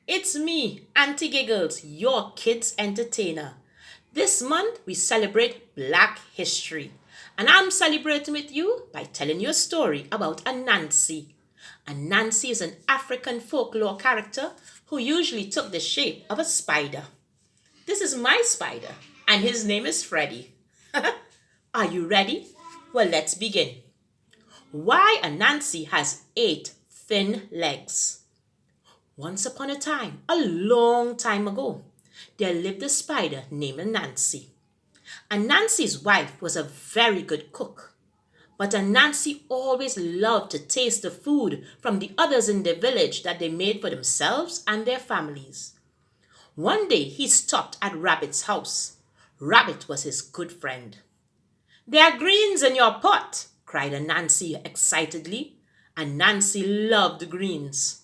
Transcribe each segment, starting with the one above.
It's me, Auntie Giggles, your kids' entertainer. This month we celebrate Black History, and I'm celebrating with you by telling you a story about Anansi. Anansi is an African folklore character who usually took the shape of a spider. This is my spider, and his name is Freddy. Are you ready? Well, let's begin. Why Anansi has 8 thin legs? Once upon a time, a long time ago, there lived a spider named Anansi. Anansi's wife was a very good cook, but Anansi always loved to taste the food from the others in the village that they made for themselves and their families. One day he stopped at Rabbit's house. Rabbit was his good friend. "There are greens in your pot," cried Anansi excitedly. Anansi loved greens.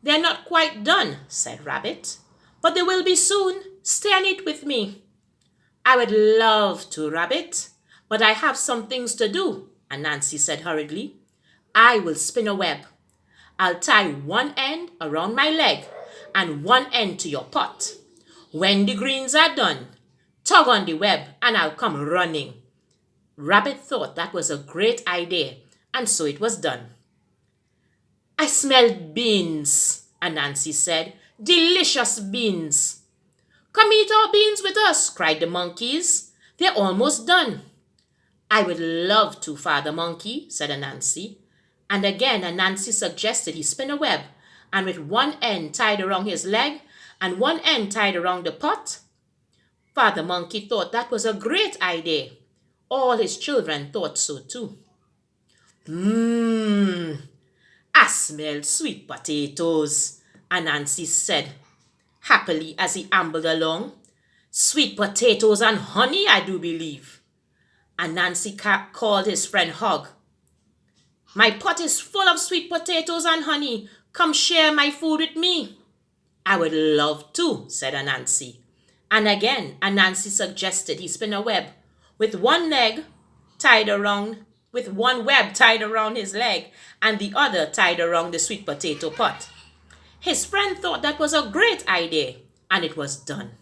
"They're not quite done," said Rabbit, "but they will be soon. Stay and eat with me." "I would love to, Rabbit, but I have some things to do," Anansi said hurriedly. "I will spin a web. I'll tie one end around my leg and one end to your pot. When the greens are done, tug on the web and I'll come running." Rabbit thought that was a great idea, and so it was done. "I smell beans," Anansi said. "Delicious beans." "Come eat our beans with us," cried the monkeys. "They're almost done." "I would love to, Father Monkey," said Anansi. And again Anansi suggested he spin a web, and with one end tied around his leg and one end tied around the pot. Father Monkey thought that was a great idea. All his children thought so too. Mmm, I smell sweet potatoes," Anansi said happily as he ambled along. "Sweet potatoes and honey, I do believe." Anansi called his friend Hog. "My pot is full of sweet potatoes and honey. Come share my food with me." "I would love to," said Anansi. And again Anansi suggested he spin a web with one web tied around his leg and the other tied around the sweet potato pot. His friend thought that was a great idea, and it was done.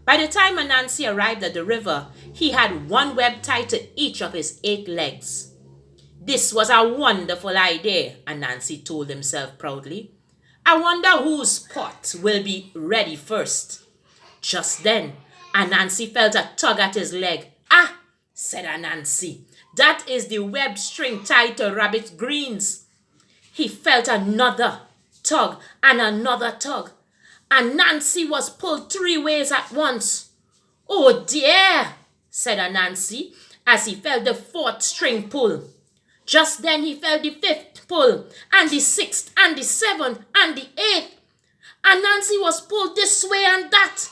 By the time Anansi arrived at the river, he had one web tied to each of his 8 legs. "This was a wonderful idea," Anansi told himself proudly. "I wonder whose pot will be ready first." Just then, Anansi felt a tug at his leg. "Ah," said Anansi, "that is the web string tied to Rabbit's greens." He felt another tug and another tug. Anansi was pulled 3 ways at once. "Oh dear," said Anansi as he felt the 4th string pull. Just then he felt the 5th pull, and the 6th, and the 7th, and the 8th. Anansi was pulled this way and that.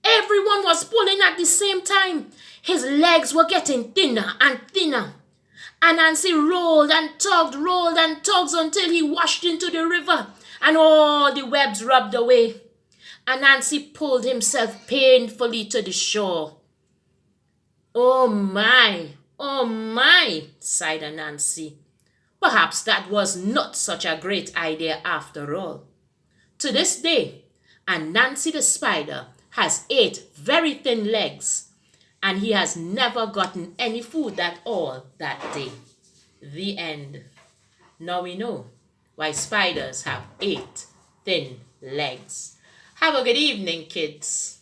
Everyone was pulling at the same time. His legs were getting thinner and thinner. Anansi rolled and tugged until he washed into the river and all the webs rubbed away. Anansi pulled himself painfully to the shore. Oh my, sighed Anansi. Perhaps that was not such a great idea after all. To this day, Anansi the spider has 8 very thin legs, and he has never gotten any food at all that day. The end. Now we know why spiders have 8 thin legs. Have a good evening, kids.